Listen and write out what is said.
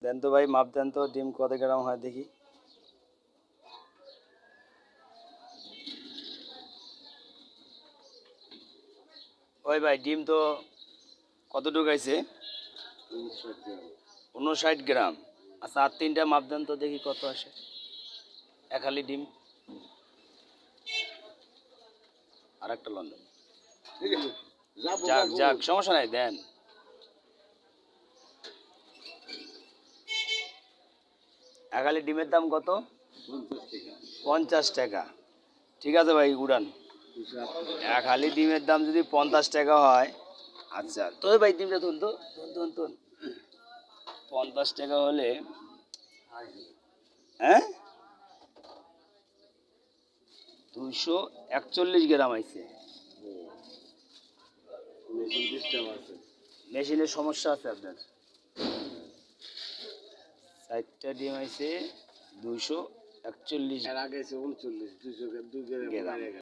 দেন তো ভাই, মাপ দেন তো, ডিম কত গ্রাম হয় দেখি। ওই ভাই ডিম তো কতটুকু আছে? 59 গ্রাম। আচ্ছা আর 3টা মাপ দেন তো দেখি কত আসে এক হালি ডিম। আর একটা লন্ডন, যাক যাক সমস্যা নাই, দেন। এক হালি ডিমের দাম কত? 50 টাকা। ঠিক আছে ভাই, উড়ান। এক হালি ডিমের দাম যদি 50 টাকা হয়, আচ্ছা তো ভাই ডিমটা তুল তো, তুল 50 টাকা হলে, হ্যাঁ 241 গ্রাম আইছে। মেশিনের সমস্যা আছে আপনার। 4টা ডিম আইছে 241 গ্রাম।